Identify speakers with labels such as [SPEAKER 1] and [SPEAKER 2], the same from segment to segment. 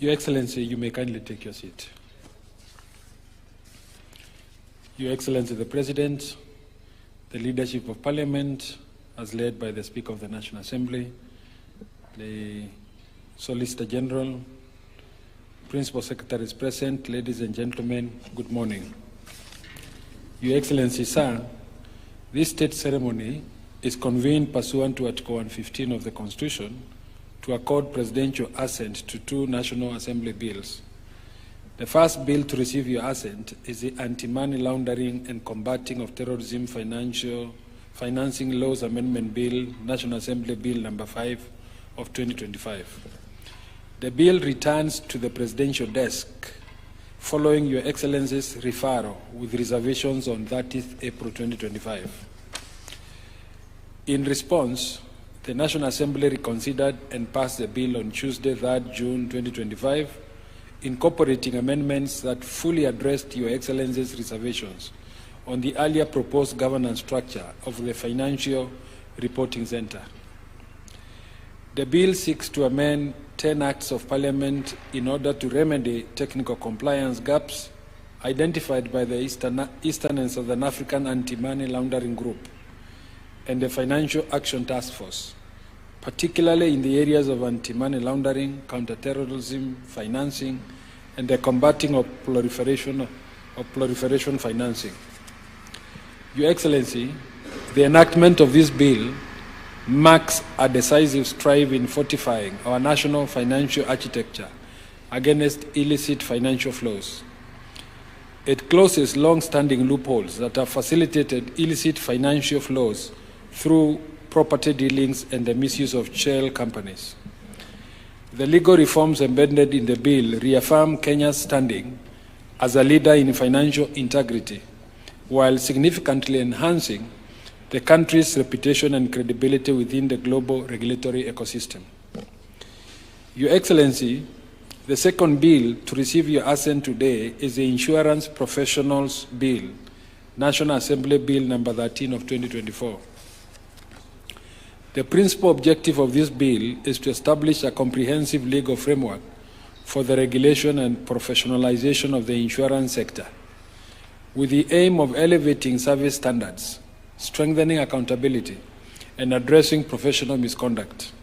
[SPEAKER 1] Your Excellency, you may kindly take your seat. Your Excellency the President, the leadership of Parliament, as led by the Speaker of the National Assembly, the Solicitor General, Principal Secretaries present, ladies and gentlemen, good morning. Your Excellency, sir, this state ceremony is convened pursuant to Article 115 of the Constitution to accord presidential assent to two National Assembly bills. The first bill to receive your assent is the Anti-Money Laundering and Combating of Terrorism Financing Laws Amendment Bill, National Assembly Bill number 5 of 2025. The bill returns to the presidential desk following Your Excellency's referral with reservations on 30th April 2025. In response, the National Assembly reconsidered and passed the bill on Tuesday, 3rd June 2025, incorporating amendments that fully addressed Your Excellency's reservations on the earlier proposed governance structure of the Financial Reporting Center. The bill seeks to amend 10 acts of Parliament in order to remedy technical compliance gaps identified by the Eastern and Southern African Anti-Money Laundering Group and the Financial Action Task Force, particularly in the areas of anti-money laundering, counter-terrorism, financing, and the combating of proliferation financing. Your Excellency, the enactment of this bill marks a decisive strive in fortifying our national financial architecture against illicit financial flows. It closes long-standing loopholes that have facilitated illicit financial flows through property dealings and the misuse of shell companies. The legal reforms embedded in the bill reaffirm Kenya's standing as a leader in financial integrity, while significantly enhancing the country's reputation and credibility within the global regulatory ecosystem. Your Excellency, the second bill to receive your assent today is the Insurance Professionals Bill, National Assembly Bill number 13 of 2024. The principal objective of this bill is to establish a comprehensive legal framework for the regulation and professionalization of the insurance sector, with the aim of elevating service standards, strengthening accountability, and addressing professional misconduct.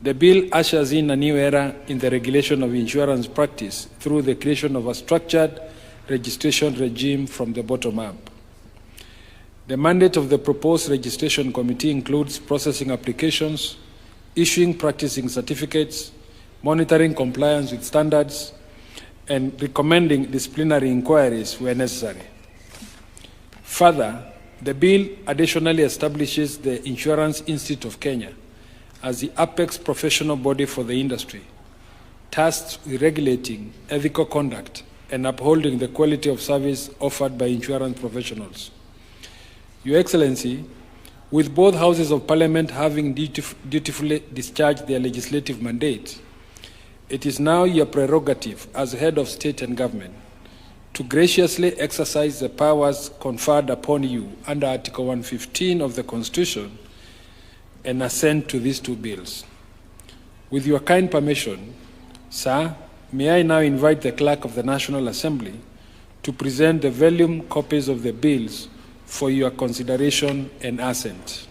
[SPEAKER 1] The bill ushers in a new era in the regulation of insurance practice through the creation of a structured registration regime from the bottom up. The mandate of the proposed registration committee includes processing applications, issuing practicing certificates, monitoring compliance with standards, and recommending disciplinary inquiries where necessary. Further, the bill additionally establishes the Insurance Institute of Kenya as the apex professional body for the industry, tasked with regulating ethical conduct and upholding the quality of service offered by insurance professionals. Your Excellency, with both houses of Parliament having dutifully discharged their legislative mandate, it is now your prerogative as head of state and government to graciously exercise the powers conferred upon you under Article 115 of the Constitution and assent to these two bills. With your kind permission, sir, may I now invite the Clerk of the National Assembly to present the volume copies of the bills for your consideration and assent.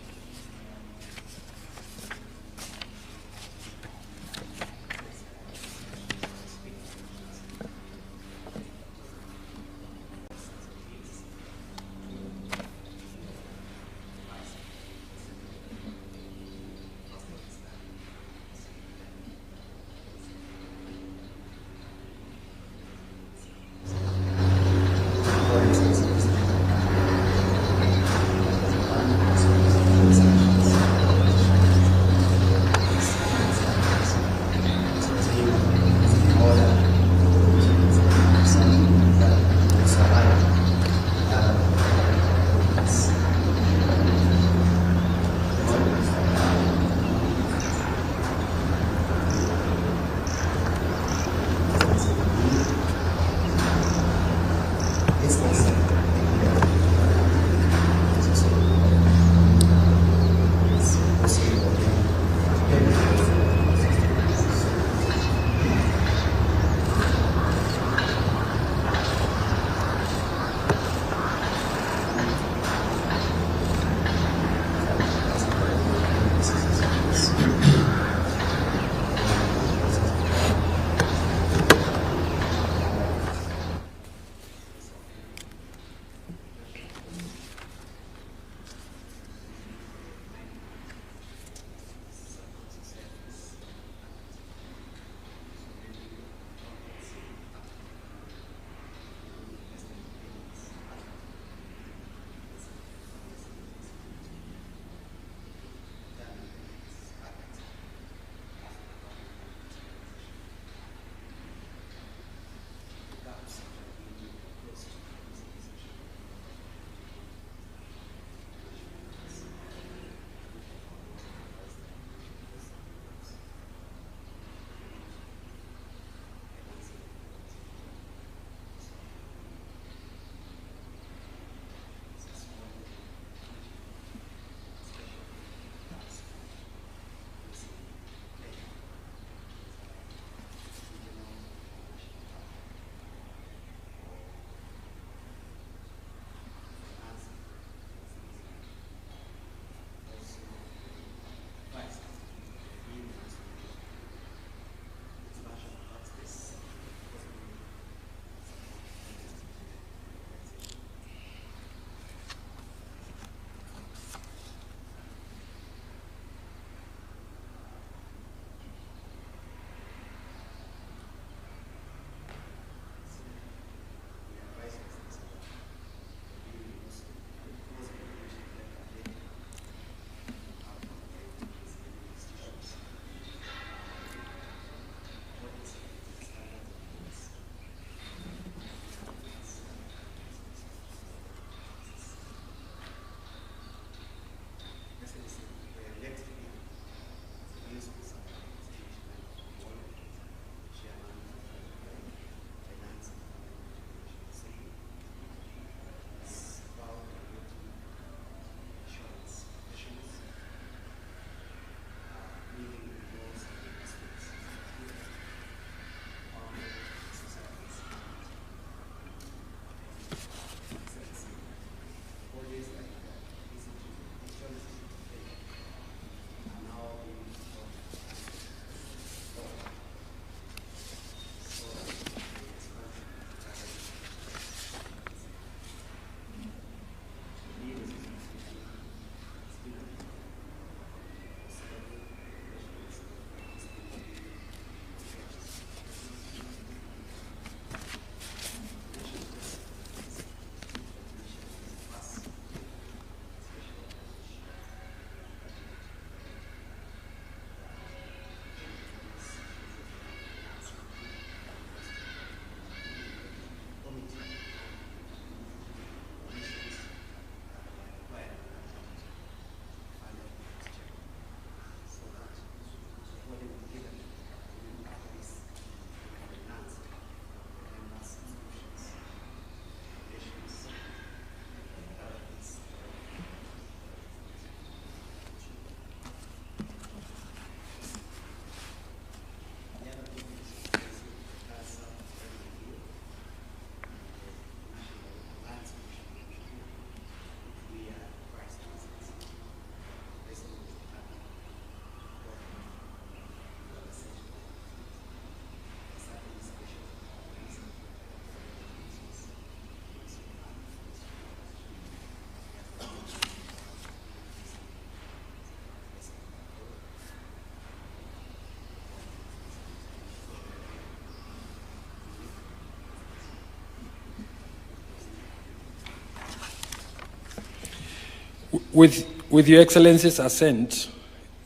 [SPEAKER 1] With Your Excellency's assent,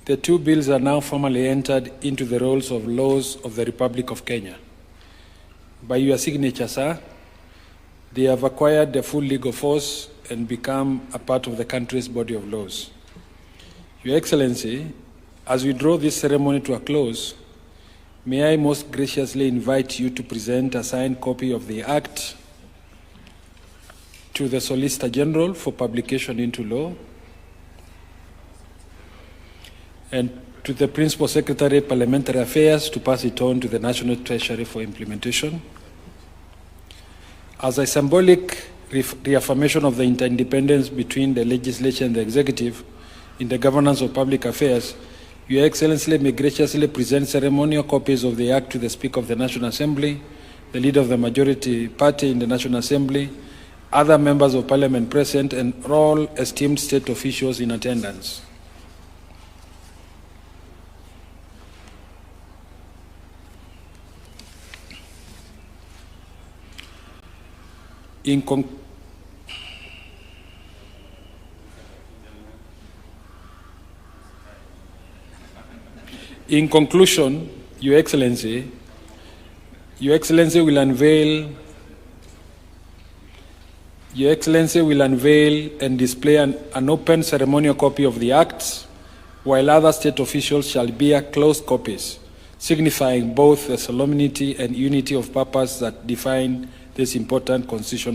[SPEAKER 1] the two bills are now formally entered into the rolls of laws of the Republic of Kenya. By your signature, sir, they have acquired the full legal force and become a part of the country's body of laws. Your Excellency, as we draw this ceremony to a close, may I most graciously invite you to present a signed copy of the Act to the Solicitor General for publication into law, and to the Principal Secretary, Parliamentary Affairs, to pass it on to the National Treasury for implementation. As a symbolic reaffirmation of the interdependence between the legislature and the executive in the governance of public affairs, Your Excellency may graciously present ceremonial copies of the Act to the Speaker of the National Assembly, the Leader of the Majority Party in the National Assembly, other members of Parliament present, and all esteemed state officials in attendance. In conclusion, Your Excellency will unveil and display an open ceremonial copy of the Acts, while other state officials shall bear closed copies, signifying both the solemnity and unity of purpose that define this important constitutional